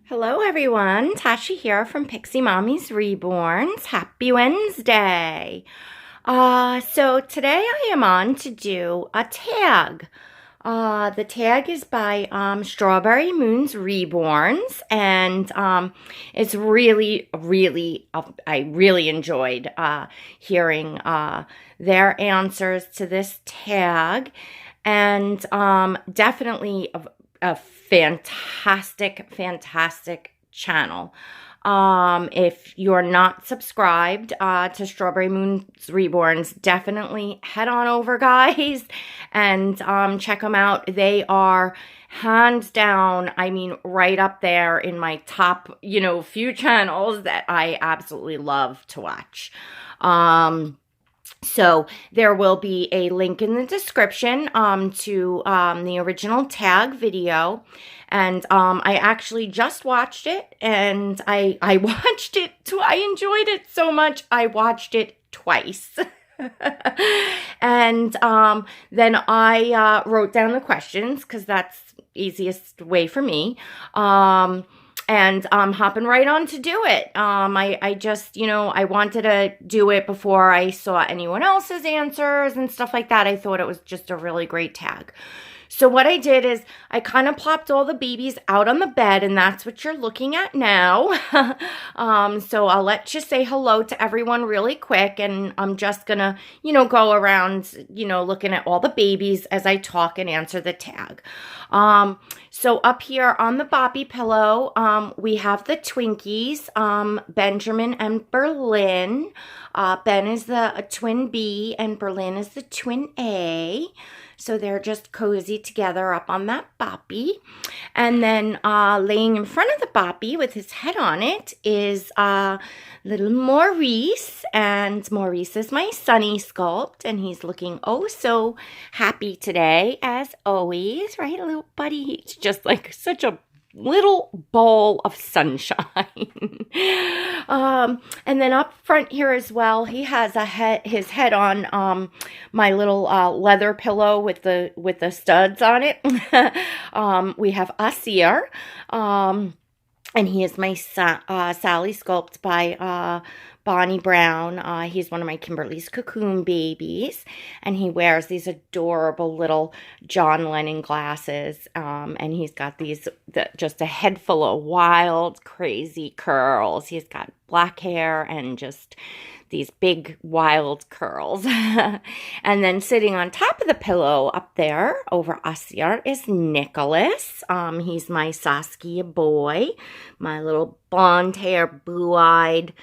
Hello everyone, Tasha here from Pixie Mommy's Reborns. Happy Wednesday. So today I am on to do a tag. The tag is by Strawberry Moon's Reborns, and it's really, I really enjoyed hearing their answers to this tag, and definitely a fantastic channel. If you're not subscribed to Strawberry Moon's Reborns, definitely head on over, guys, and check them out. They are hands down, I mean, right up there in my top, few channels that I absolutely love to watch. So there will be a link in the description to the original tag video. And I actually just watched it, and I watched it too. I enjoyed it so much, I watched it twice. And then I wrote down the questions, because that's the easiest way for me. And I'm hopping right on to do it. I just, I wanted to do it before I saw anyone else's answers and stuff like that. I thought it was just a really great tag. So what I did is I kind of plopped all the babies out on the bed, and that's what you're looking at now. So I'll let you say hello to everyone really quick, and I'm just gonna, go around, looking at all the babies as I talk and answer the tag. So up here on the Boppy pillow, we have the Twinkies, Benjamin and Berlin. Ben is the twin B, and Berlin is the twin A. So they're just cozy together up on that Boppy. And then laying in front of the Boppy with his head on it is little Maurice. And Maurice is my Sunny sculpt, and he's looking oh so happy today, as always. Right, little buddy? He's just like such a little ball of sunshine. And then up front here as well, he has his head on my little leather pillow with the studs on it. We have Asir, and he is my Sally sculpt by Bonnie Brown. He's one of my Kimberly's Cocoon babies, and he wears these adorable little John Lennon glasses, and he's got just a head full of wild, crazy curls. He's got black hair and just these big, wild curls. And then sitting on top of the pillow up there over Asir is Nicholas. He's my Saskia boy, my little blonde hair, blue-eyed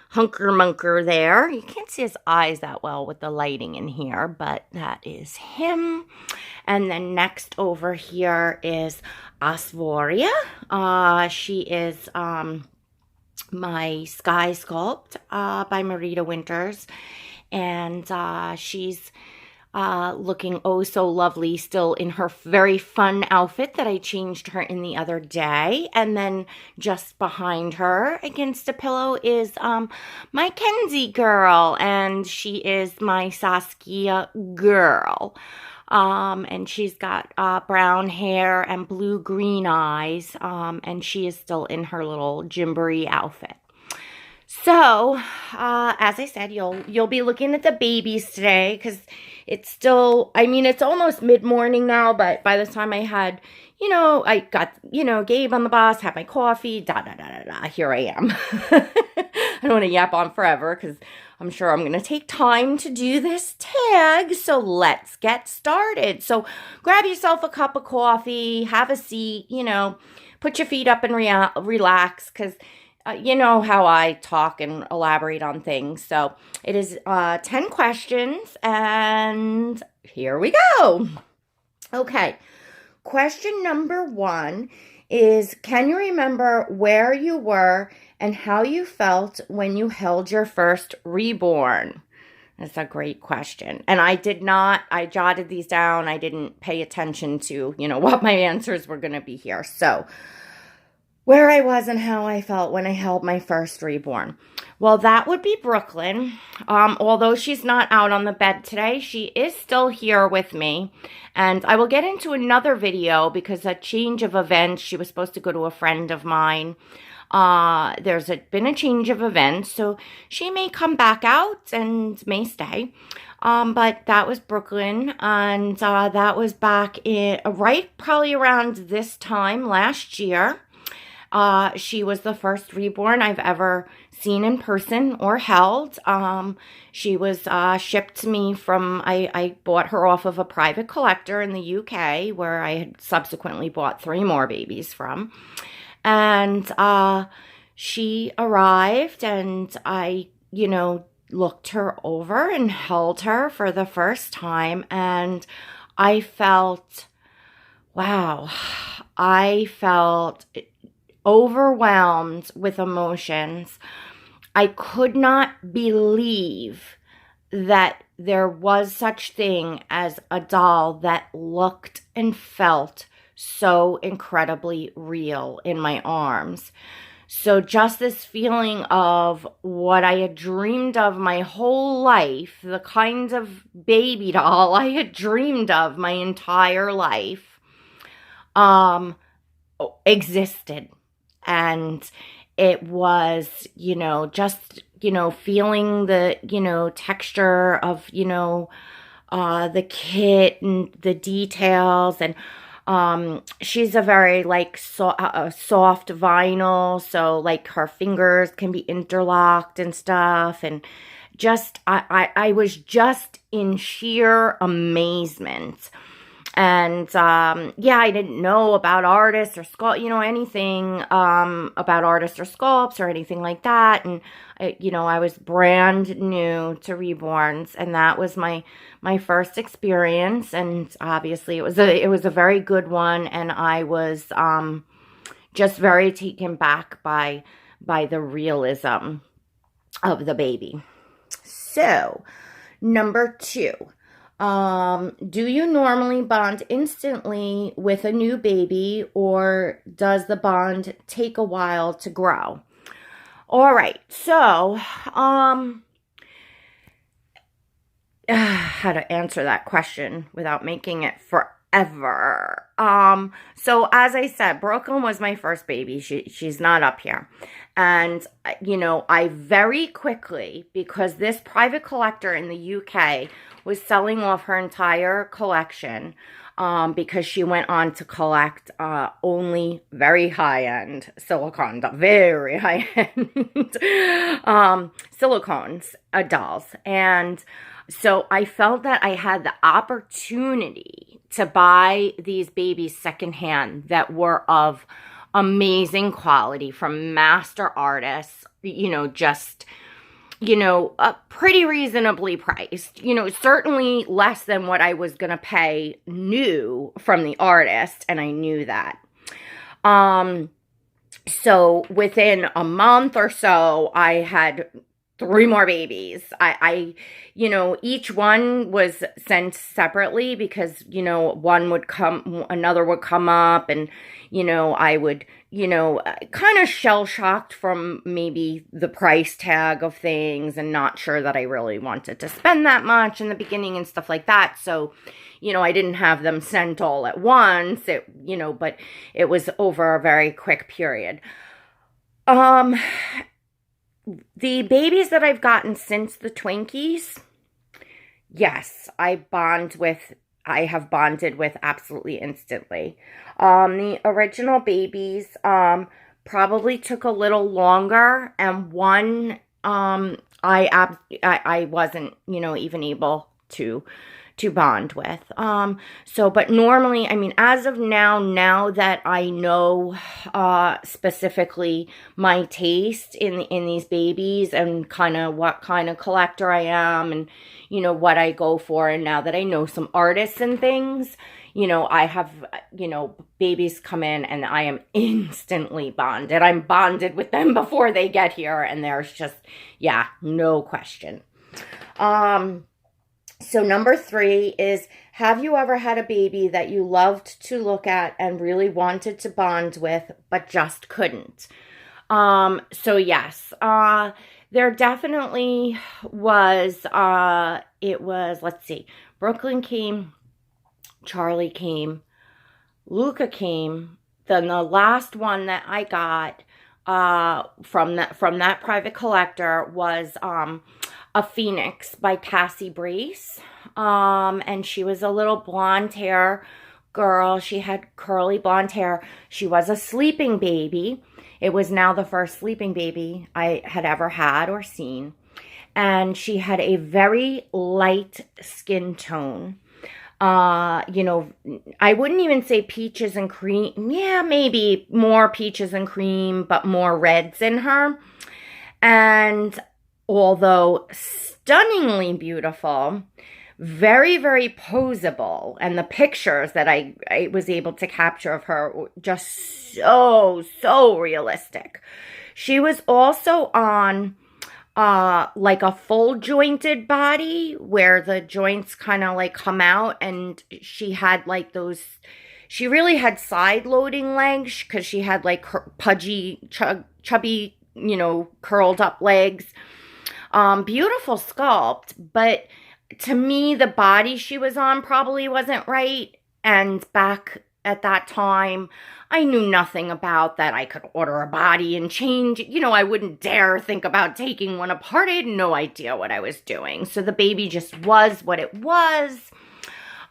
hunker-munker there. You can't see his eyes that well with the lighting in here, but that is him. And then next over here is Asvoria. She is my Sky Sculpt by Marita Winters, and she's looking oh so lovely, still in her very fun outfit that I changed her in the other day. And then just behind her against a pillow is my Kenzie girl, and she is my Saskia girl. And she's got brown hair and blue-green eyes, and she is still in her little gymboree outfit. So, as I said, you'll be looking at the babies today, because it's still, it's almost mid-morning now, but by the time I had, I got, Gabe on the bus, had my coffee, here I am. I don't want to yap on forever, because I'm sure I'm going to take time to do this tag, so let's get started. So grab yourself a cup of coffee, have a seat, put your feet up and relax, because you know how I talk and elaborate on things. So it is 10 questions, and here we go. Okay, question number 1 is, can you remember where you were and how you felt when you held your first reborn? That's a great question. And I jotted these down. I didn't pay attention to, what my answers were going to be here. So where I was and how I felt when I held my first reborn. Well, that would be Brooklyn. Although she's not out on the bed today, she is still here with me. And I will get into another video because a change of events. She was supposed to go to a friend of mine. Been a change of events, so she may come back out and may stay. But that was Brooklyn, and that was back in right probably around this time last year. She was the first reborn I've ever seen in person or held. She was shipped to me from, I bought her off of a private collector in the UK, where I had subsequently bought 3 more babies from. And she arrived, and I, looked her over and held her for the first time, and I felt, wow, I felt overwhelmed with emotions. I could not believe that there was such thing as a doll that looked and felt so incredibly real in my arms. So just this feeling of what I had dreamed of my whole life, the kind of baby doll I had dreamed of my entire life, existed. And it was, just, feeling the, texture of, the kit and the details. And she's a very soft vinyl, so like her fingers can be interlocked and stuff. And just, I was just in sheer amazement. And, I didn't know about artists or anything, about artists or sculpts or anything like that. And, I was brand new to Reborns, and that was my first experience. And obviously it was a very good one. And I was, just very taken back by the realism of the baby. So, number 2. Do you normally bond instantly with a new baby, or does the bond take a while to grow? All right. So, how to answer that question without making it forever. So as I said, Brooklyn was my first baby. She's not up here. And, I very quickly, because this private collector in the UK was selling off her entire collection, because she went on to collect only very high-end silicone, very high-end silicones dolls. And so I felt that I had the opportunity to buy these babies secondhand that were of amazing quality from master artists, pretty reasonably priced, certainly less than what I was going to pay new from the artist. And I knew that. So within a month or so, I had 3 more babies. Each one was sent separately because, one would come, another would come up, and, I would, kind of shell-shocked from maybe the price tag of things and not sure that I really wanted to spend that much in the beginning and stuff like that. So, I didn't have them sent all at once, but it was over a very quick period. The babies that I've gotten since the Twinkies, yes, I have bonded with absolutely instantly. The original babies, probably took a little longer, and one, I wasn't, even able to bond with. But normally, as of now that I know, specifically my taste in these babies and kind of what kind of collector I am and, what I go for. And now that I know some artists and things, I have, babies come in and I am instantly bonded. I'm bonded with them before they get here. And there's just, no question. So number 3 is, have you ever had a baby that you loved to look at and really wanted to bond with, but just couldn't? So yes, there definitely was, it was, let's see, Brooklyn came, Charlie came, Luca came. Then the last one that I got from that private collector was a Phoenix by Cassie Brace. And she was a little blonde hair girl. She had curly blonde hair. She was a sleeping baby. It was now the first sleeping baby I had ever had or seen. And she had a very light skin tone. I wouldn't even say peaches and cream. Yeah, maybe more peaches and cream, but more reds in her. And although stunningly beautiful, very, very posable. And the pictures that I was able to capture of her were just so realistic. She was also on like a full jointed body where the joints kind of like come out, and she had like those, she really had side loading legs because she had like pudgy, chubby, curled up legs. Beautiful sculpt, but to me, the body she was on probably wasn't right. And back at that time, I knew nothing about that. I could order a body and change. I wouldn't dare think about taking one apart. I had no idea what I was doing. So the baby just was what it was.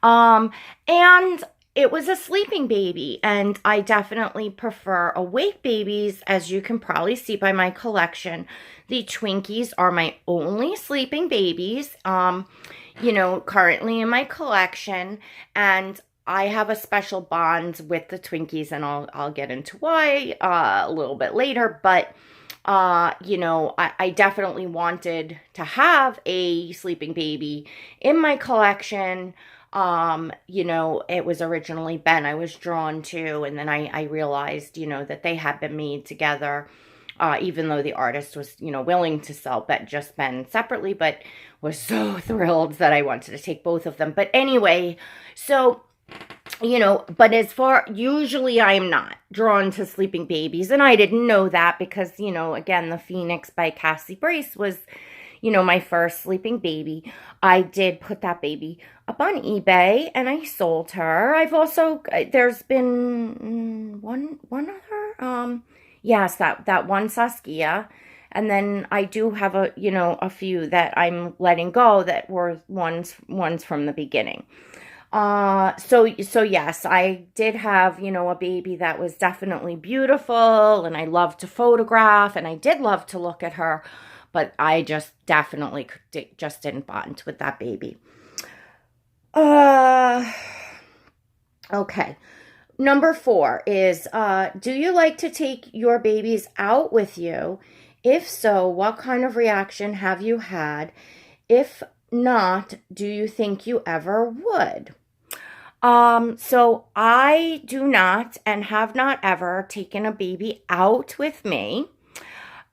And it was a sleeping baby. And I definitely prefer awake babies, as you can probably see by my collection. The Twinkies are my only sleeping babies, currently in my collection. And I have a special bond with the Twinkies, and I'll get into why a little bit later. But I definitely wanted to have a sleeping baby in my collection. It was originally Ben I was drawn to, and then I realized, that they had been made together. Even though the artist was, willing to sell Ben separately, but was so thrilled that I wanted to take both of them. But anyway, so, but usually I am not drawn to sleeping babies, and I didn't know that because, again, the Phoenix by Cassie Brace was, my first sleeping baby. I did put that baby up on eBay, and I sold her. I've also, there's been one other, yes, that one Saskia. And then I do have a few that I'm letting go that were ones from the beginning. So yes, I did have, a baby that was definitely beautiful, and I loved to photograph, and I did love to look at her, but I just definitely just didn't bond with that baby. Okay. Number 4 is, do you like to take your babies out with you? If so, what kind of reaction have you had? If not, do you think you ever would? So I do not and have not ever taken a baby out with me.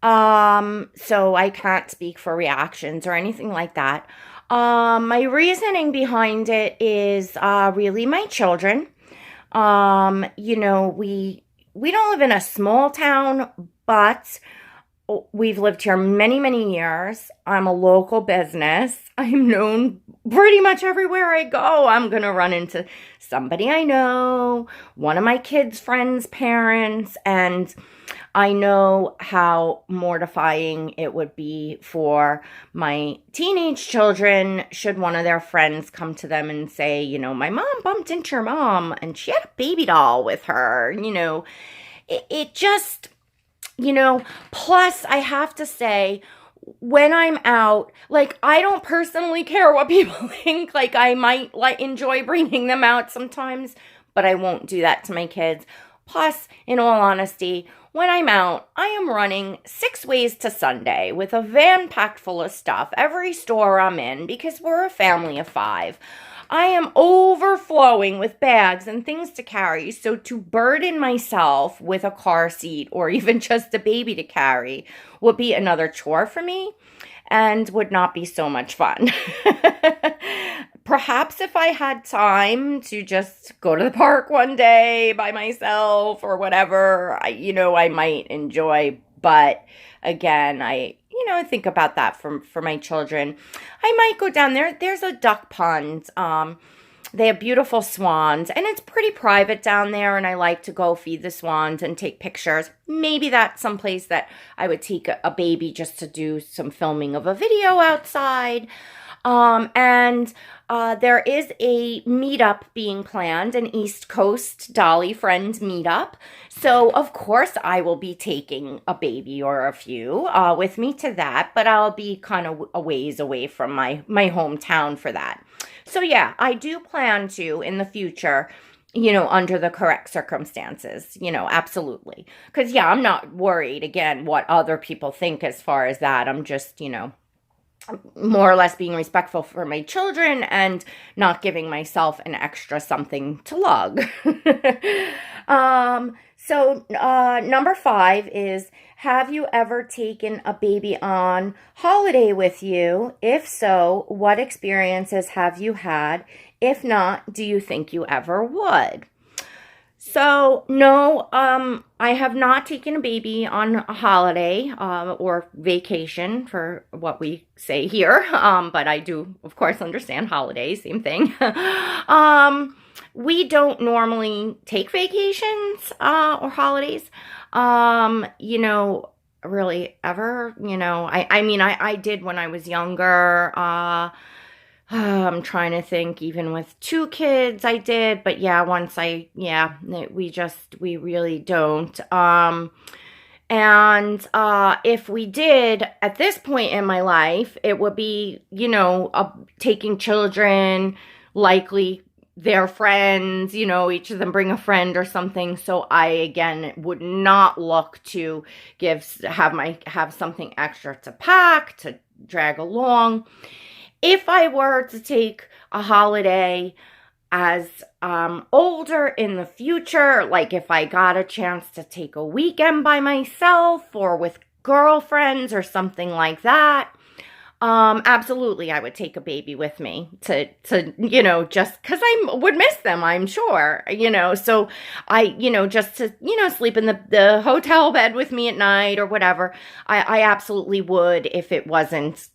So I can't speak for reactions or anything like that. My reasoning behind it is, really my children. We don't live in a small town, but we've lived here many, many years. I'm a local business. I'm known pretty much everywhere I go. I'm going to run into somebody I know, one of my kids' friends' parents, and I know how mortifying it would be for my teenage children should one of their friends come to them and say, my mom bumped into your mom and she had a baby doll with her. It just, plus I have to say, when I'm out, I don't personally care what people think. I might enjoy bringing them out sometimes, but I won't do that to my kids. Plus, in all honesty, when I'm out, I am running 6 ways to Sunday with a van packed full of stuff every store I'm in because we're a family of 5. I am overflowing with bags and things to carry, so to burden myself with a car seat or even just a baby to carry would be another chore for me and would not be so much fun. Perhaps if I had time to just go to the park one day by myself or whatever, I might enjoy But again, I think about that for my children. I might go down there. There's a duck pond. They have beautiful swans, and it's pretty private down there, and I like to go feed the swans and take pictures. Maybe that's someplace that I would take a baby just to do some filming of a video outside. And there is a meetup being planned, an East Coast Dolly Friend meetup. So, of course, I will be taking a baby or a few with me to that, but I'll be kind of a ways away from my hometown for that. So, yeah, I do plan to, in the future, under the correct circumstances, absolutely. Because, yeah, I'm not worried, again, what other people think as far as that. I'm just, more or less being respectful for my children and not giving myself an extra something to lug. So number 5 is, have you ever taken a baby on holiday with you? If so, what experiences have you had? If not, do you think you ever would? So, no, I have not taken a baby on a holiday or vacation for what we say here, but I do, of course, understand holidays, same thing. We don't normally take vacations or holidays, really ever, I did when I was younger. I'm trying to think, even with 2 kids I did, but yeah, we really don't. And if we did at this point in my life, it would be, taking children, likely their friends, each of them bring a friend or something. So I, again, would not look to have something extra to pack, to drag along. If I were to take a holiday as older in the future, like if I got a chance to take a weekend by myself or with girlfriends or something like that, absolutely I would take a baby with me to just because I would miss them, I'm sure, so I, just to, sleep in the hotel bed with me at night or whatever. I absolutely would if it wasn't,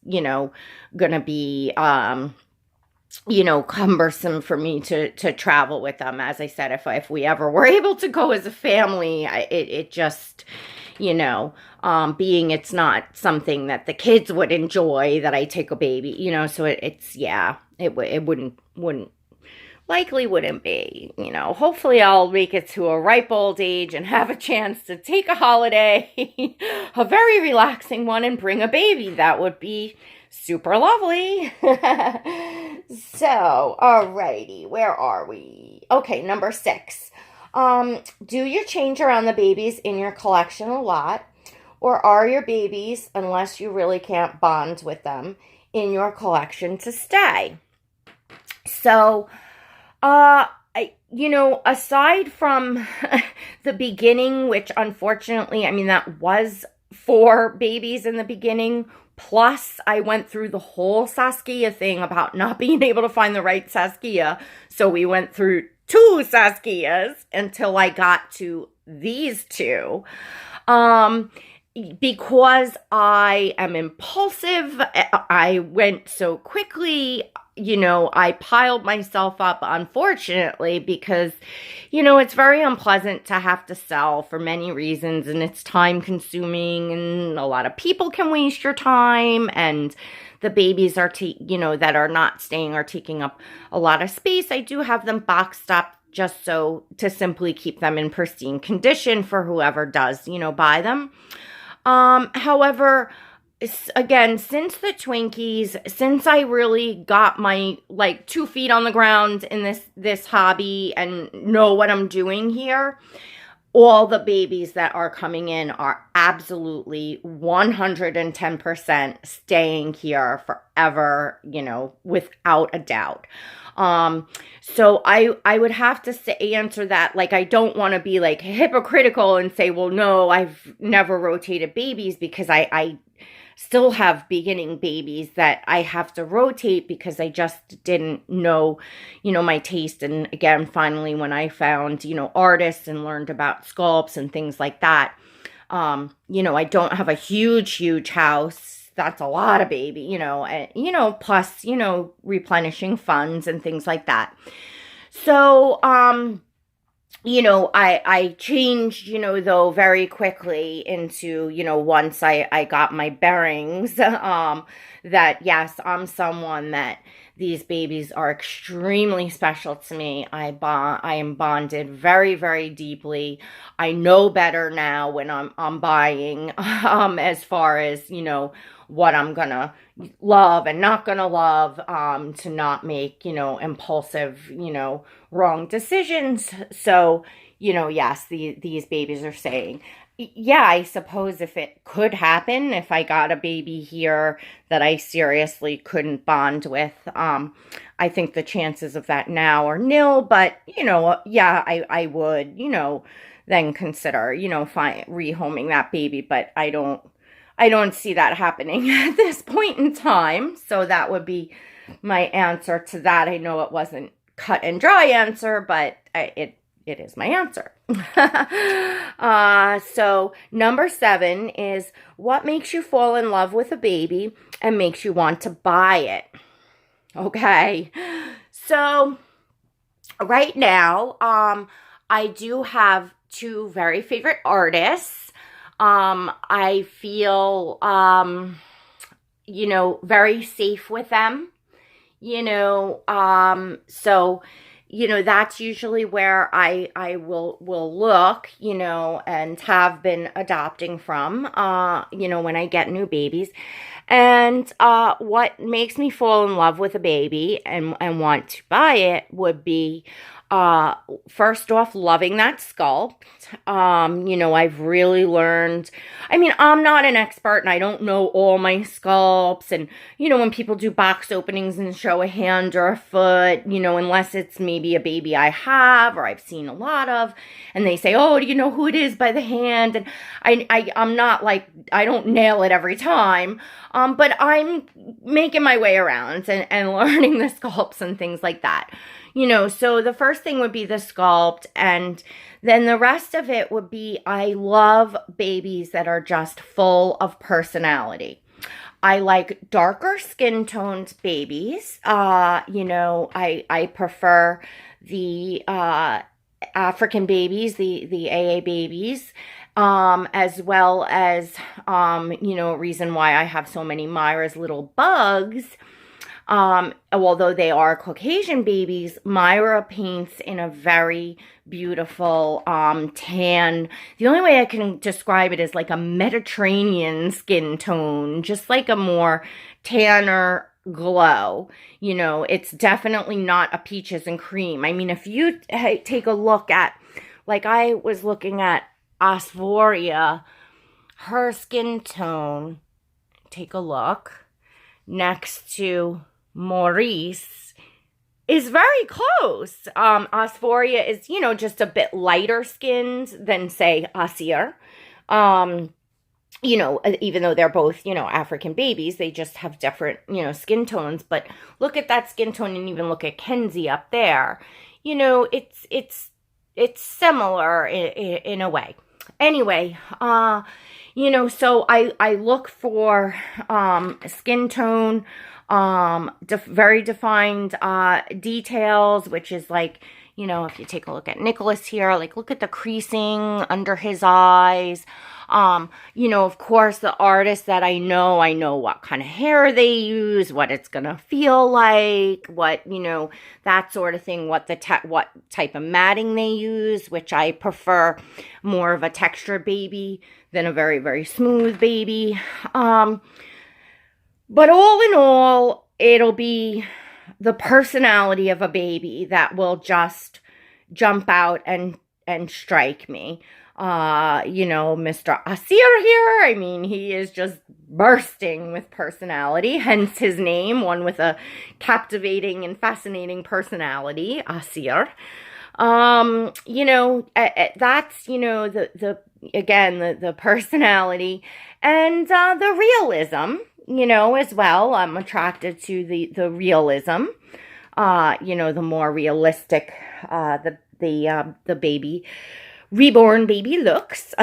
gonna be, cumbersome for me to travel with them. As I said, if we ever were able to go as a family, it just, being it's not something that the kids would enjoy that I take a baby, so it wouldn't be, hopefully I'll make it to a ripe old age and have a chance to take a holiday, a very relaxing one, and bring a baby. That would be super lovely. So, alrighty, where are we? Okay, number 6. Do you change around the babies in your collection a lot? Or are your babies, unless you really can't bond with them, in your collection to stay? So, aside from the beginning, which unfortunately, that was 4 babies in the beginning, plus I went through the whole Saskia thing about not being able to find the right Saskia. So we went through 2 Saskias until I got to these 2. Because I am impulsive, I went so quickly, I piled myself up, unfortunately, because, it's very unpleasant to have to sell for many reasons, and it's time consuming, and a lot of people can waste your time, and the babies are, that are not staying are taking up a lot of space. I do have them boxed up just so to simply keep them in pristine condition for whoever does, buy them. However, again, since the Twinkies, since I really got my 2 feet on the ground in this hobby and know what I'm doing here, all the babies that are coming in are absolutely 110% staying here forever, without a doubt. So I would have to answer that, I don't want to be hypocritical and say, well, no, I've never rotated babies, because I still have beginning babies that I have to rotate because I just didn't know, my taste. And again, finally, when I found, artists and learned about sculpts and things like that, I don't have a huge house. That's a lot of baby, and, plus, replenishing funds and things like that. So, I changed, though, very quickly into, once I got my bearings, that yes, I'm someone that these babies are extremely special to me. I am bonded very, very deeply. I know better now when I'm buying, as far as, what I'm gonna love and not gonna love, to not make, impulsive, wrong decisions. So, yes, these babies are saying, yeah, I suppose if it could happen, if I got a baby here that I seriously couldn't bond with, I think the chances of that now are nil, but, yeah, I would, then consider, rehoming that baby, but I don't see that happening at this point in time. So that would be my answer to that. I know it wasn't cut and dry answer, but it is my answer. So number 7 is, what makes you fall in love with a baby and makes you want to buy it? Okay. So right now, I do have 2 very favorite artists. I feel, very safe with them, so, that's usually where I will look, and have been adopting from, when I get new babies. And what makes me fall in love with a baby and want to buy it would be, first off, loving that sculpt. I've really learned, I'm not an expert and I don't know all my sculpts. And, when people do box openings and show a hand or a foot, unless it's maybe a baby I have or I've seen a lot of, and they say, oh, do you know who it is by the hand? And I'm not like, I don't nail it every time. But I'm making my way around and learning the sculpts and things like that. So the first thing would be the sculpt, and then the rest of it would be, I love babies that are just full of personality. I like darker skin toned babies. I prefer the African babies, the AA babies, as well as, a reason why I have so many Myra's little bugs. Although they are Caucasian babies, Myra paints in a very beautiful, tan. The only way I can describe it is like a Mediterranean skin tone, just like a more tanner glow. It's definitely not a peaches and cream. If you take a look at, like I was looking at Asphoria, her skin tone, take a look, next to Maurice is very close. Asphoria is, just a bit lighter skinned than, say, Asir. Even though they're both, African babies, they just have different, skin tones. But look at that skin tone, and even look at Kenzie up there. It's similar in a way. Anyway, so I look for skin tone, very defined details, which is like, if you take a look at Nicholas here, like look at the creasing under his eyes. Of course, the artists that I know what kind of hair they use, what it's gonna feel like, what, that sort of thing, what type of matting they use, which I prefer more of a textured baby than a very, very smooth baby. But all in all, it'll be the personality of a baby that will just jump out and strike me. Mr. Asir here, he is just bursting with personality, hence his name, one with a captivating and fascinating personality, Asir. That's, the personality and the realism, as well. I'm attracted to the realism, the more realistic the baby, reborn baby looks.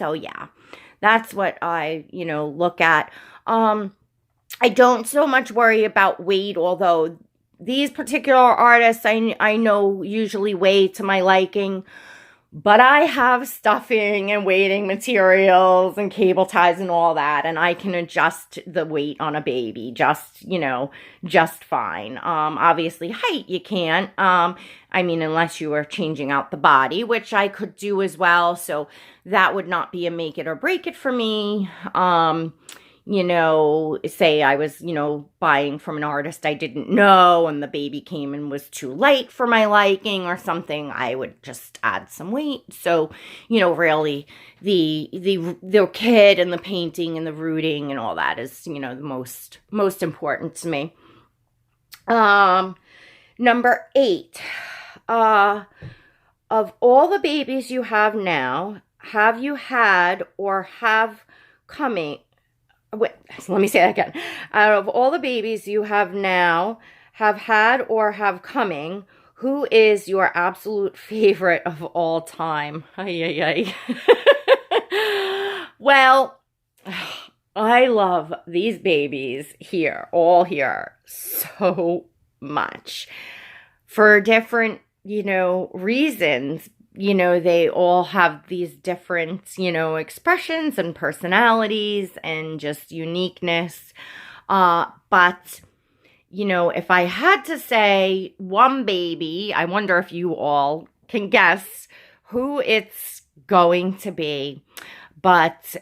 So yeah, that's what I, look at. I don't so much worry about weight, although these particular artists I know usually weigh to my liking. But I have stuffing and weighting materials and cable ties and all that, and I can adjust the weight on a baby just fine. Obviously height you can't. Unless you are changing out the body, which I could do as well. So that would not be a make it or break it for me. Say I was, buying from an artist I didn't know and the baby came and was too light for my liking or something, I would just add some weight. So, really the kit and the painting and the rooting and all that is, the most important to me. Number 8, of all the babies you have now, have you had or have coming... Wait, so let me say that again. Out of all the babies you have now, have had or have coming, who is your absolute favorite of all time? Ay, ay, ay. Well, I love these babies all here, so much. For different, reasons. They all have these different, expressions and personalities and just uniqueness. But, if I had to say one baby, I wonder if you all can guess who it's going to be. But,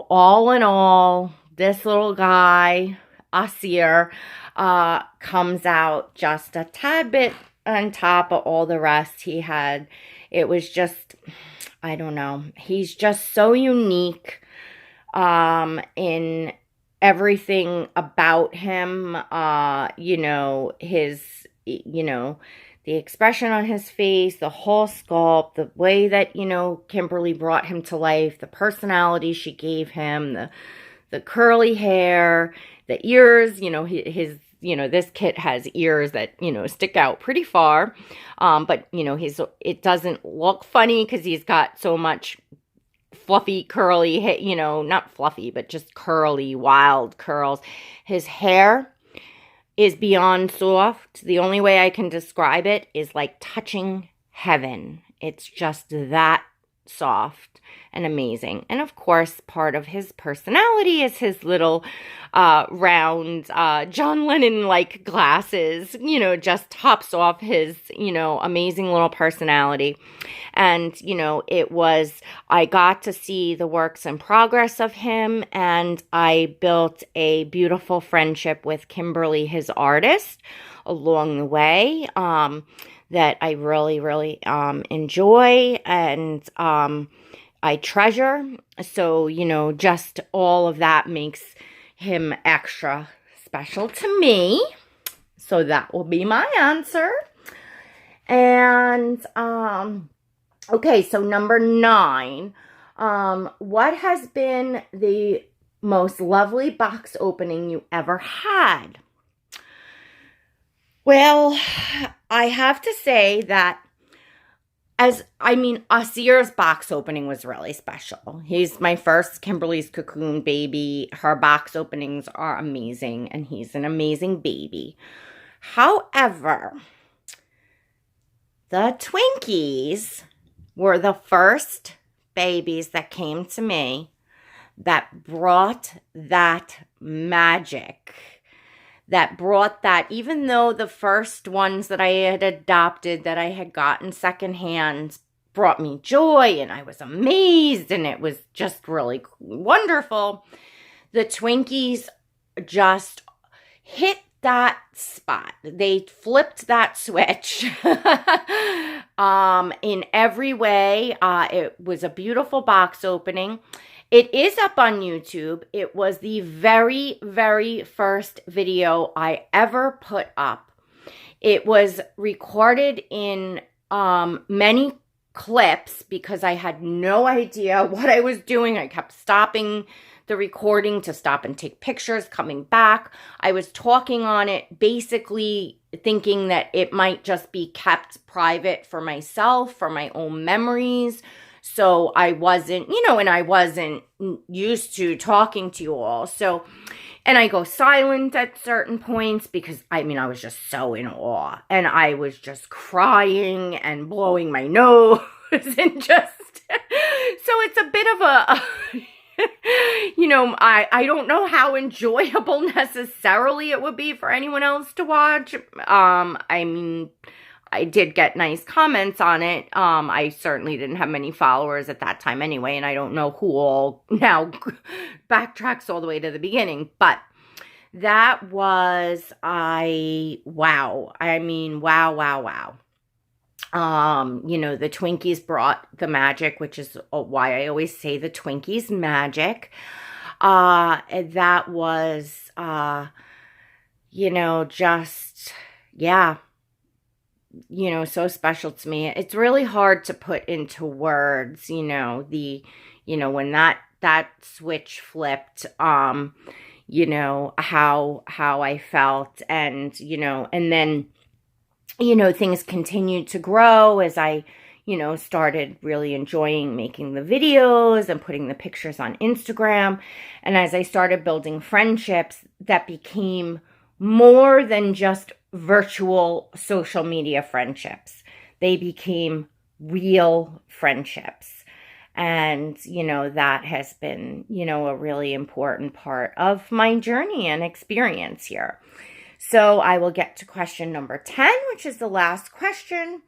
all in all, this little guy, Asir, comes out just a tad bit on top of all the rest he had. It was just, I don't know. He's just so unique in everything about him. The expression on his face, the whole sculpt, the way that, Kimberly brought him to life, the personality she gave him, the curly hair, the ears, his this kit has ears that, stick out pretty far. But, it doesn't look funny because he's got so much fluffy, curly, not fluffy, but just curly, wild curls. His hair is beyond soft. The only way I can describe it is like touching heaven. It's just that soft and amazing. And of course, part of his personality is his little round John Lennon-like glasses, just tops off his, amazing little personality. And, I got to see the works in progress of him, and I built a beautiful friendship with Kimberly, his artist, along the way. That I really, really enjoy and I treasure. So, just all of that makes him extra special to me. So that will be my answer. And, okay, so number 9. What has been the most lovely box opening you ever had? Well, I have to say that Asir's box opening was really special. He's my first Kimberly's Cocoon baby. Her box openings are amazing, and he's an amazing baby. However, the Twinkies were the first babies that came to me that brought that magic. That brought that, even though the first ones that I had adopted, that I had gotten secondhand, brought me joy and I was amazed and it was just really wonderful. The Twinkies just hit that spot. They flipped that switch in every way. It was a beautiful box opening. It is up on YouTube. It was the very, very first video I ever put up. It was recorded in many clips because I had no idea what I was doing. I kept stopping the recording to stop and take pictures, coming back. I was talking on it, basically thinking that it might just be kept private for myself, for my own memories. So I wasn't, and I wasn't used to talking to you all. So, and I go silent at certain points because, I was just so in awe. And I was just crying and blowing my nose and just, so it's a bit of a I don't know how enjoyable necessarily it would be for anyone else to watch. I did get nice comments on it. I certainly didn't have many followers at that time anyway, and I don't know who all now backtracks all the way to the beginning, but that was, wow. Wow. The Twinkies brought the magic, which is why I always say the Twinkies magic. That was, just, yeah, so special to me. It's really hard to put into words, when that switch flipped, how I felt, and, and then, things continued to grow as I, started really enjoying making the videos and putting the pictures on Instagram. And as I started building friendships that became more than just virtual social media friendships, they became real friendships. And, that has been, a really important part of my journey and experience here. So I will get to question number 10, which is the last question.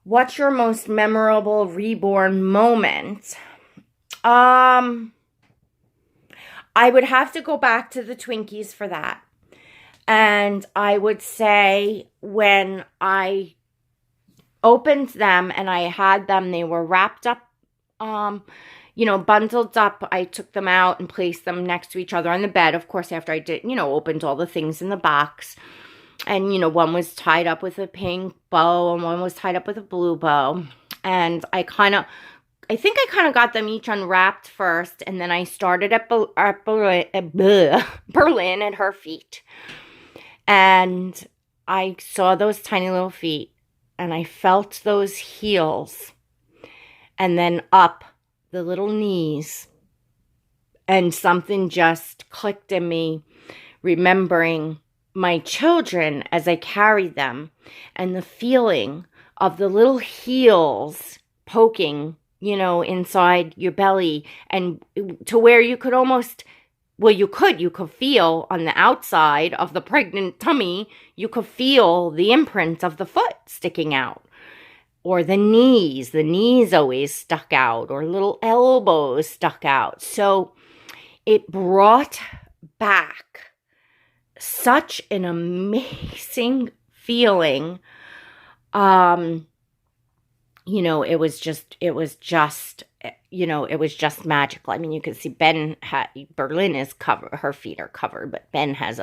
What's your most memorable reborn moment? I would have to go back to the Twinkies for that. And I would say when I opened them and I had them, they were wrapped up, bundled up. I took them out and placed them next to each other on the bed. Of course, after I did, opened all the things in the box. And, one was tied up with a pink bow and one was tied up with a blue bow. And I think I kind of got them each unwrapped first. And then I started at Berlin at her feet. And I saw those tiny little feet. And I felt those heels. And then up the little knees, and something just clicked in me, remembering my children as I carried them, and the feeling of the little heels poking, inside your belly, and to where you could almost, you could feel on the outside of the pregnant tummy, you could feel the imprint of the foot sticking out. Or the knees always stuck out, or little elbows stuck out. So it brought back such an amazing feeling. It was just magical. You could see Berlin is covered, her feet are covered, but Ben has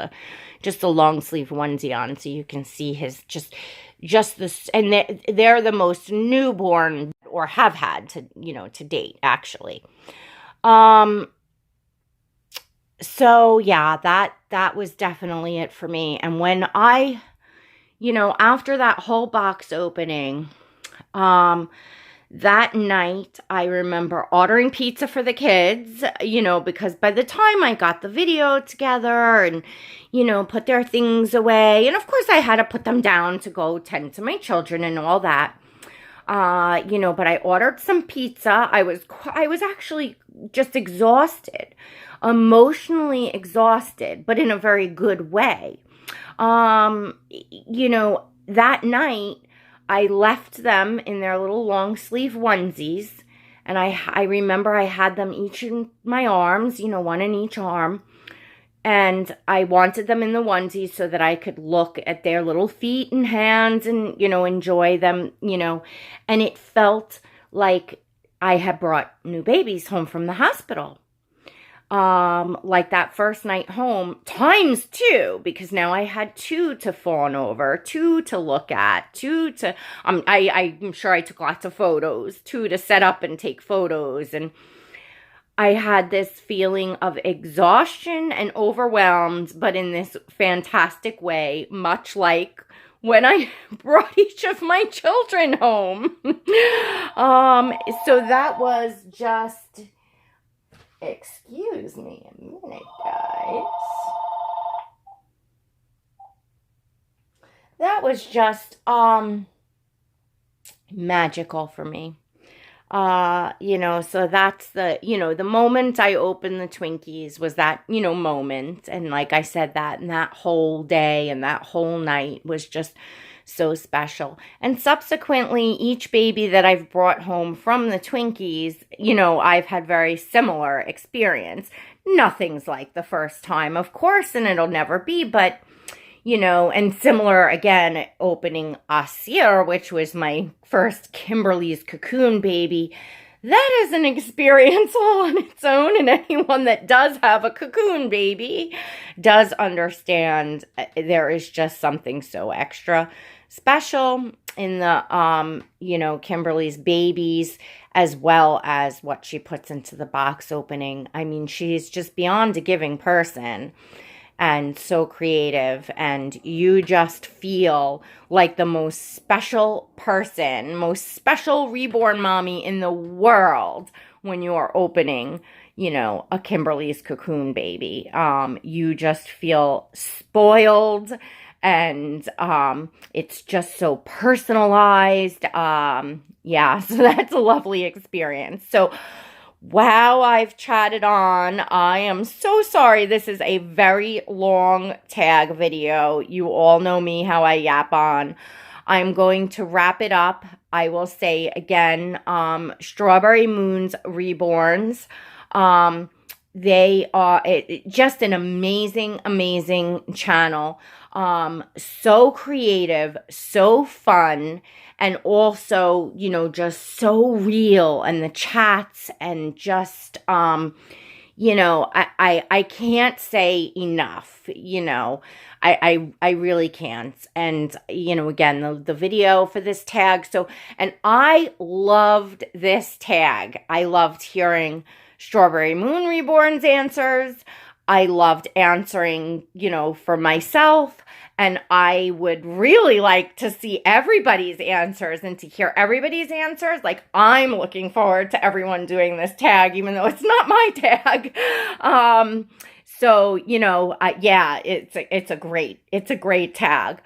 just a long sleeve onesie on, so you can see his just this, and they're the most newborn, or have had to date, actually. So yeah, that was definitely it for me. And when I, after that whole box opening, that night, I remember ordering pizza for the kids, because by the time I got the video together and, put their things away, and of course I had to put them down to go tend to my children and all that, but I ordered some pizza. I was actually just exhausted, emotionally exhausted, but in a very good way. That night, I left them in their little long sleeve onesies, and I remember I had them each in my arms, one in each arm, and I wanted them in the onesies so that I could look at their little feet and hands and, enjoy them, and it felt like I had brought new babies home from the hospital. Like that first night home times 2, because now I had 2 to fawn over, 2 to look at, 2 to, I'm sure I took lots of photos, 2 to set up and take photos. And I had this feeling of exhaustion and overwhelmed, but in this fantastic way, much like when I brought each of my children home. So that was just, excuse me a minute, guys. That was just magical for me. So that's the moment I opened the Twinkies was that, moment. And like I said, that whole day and that whole night was just so special. And subsequently, each baby that I've brought home from the Twinkies, I've had very similar experience. Nothing's like the first time, of course, and it'll never be, but and similar again, opening Asir, which was my first Kimberly's cocoon baby. That is an experience all on its own, and anyone that does have a cocoon baby does understand there is just something so extra special in the, Kimberly's babies, as well as what she puts into the box opening. I mean, she's just beyond a giving person. And so creative, and you just feel like the most special person, most special reborn mommy in the world when you are opening, a Kimberly's cocoon baby. You just feel spoiled, and it's just so personalized. So that's a lovely experience. So wow, I've chatted on. I am so sorry. This is a very long tag video. You all know me, how I yap on. I'm going to wrap it up. I will say again, Strawberry Moon's Reborns. They are just an amazing, amazing channel. So creative, so fun, and also, just so real, and the chats, and just, I can't say enough, I really can't. And, again, the video for this tag. So, and I loved this tag. I loved hearing Strawberry Moon Reborn's answers. I loved answering, for myself. And I would really like to see everybody's answers and to hear everybody's answers. Like, I'm looking forward to everyone doing this tag, even though it's not my tag. It's a great tag.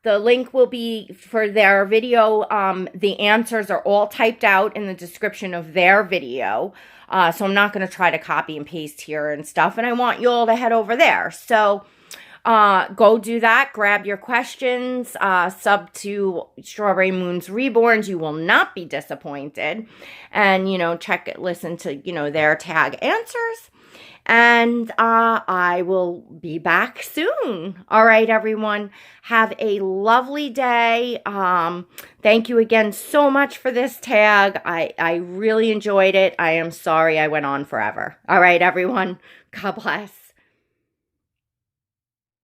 The link will be for their video. The answers are all typed out in the description of their video. So I'm not going to try to copy and paste here and stuff. And I want you all to head over there. So, go do that. Grab your questions, sub to Strawberry Moon's Reborns. You will not be disappointed. And, listen to, their tag answers. And I will be back soon. All right, everyone. Have a lovely day. Thank you again so much for this tag. I really enjoyed it. I am sorry I went on forever. All right, everyone. God bless.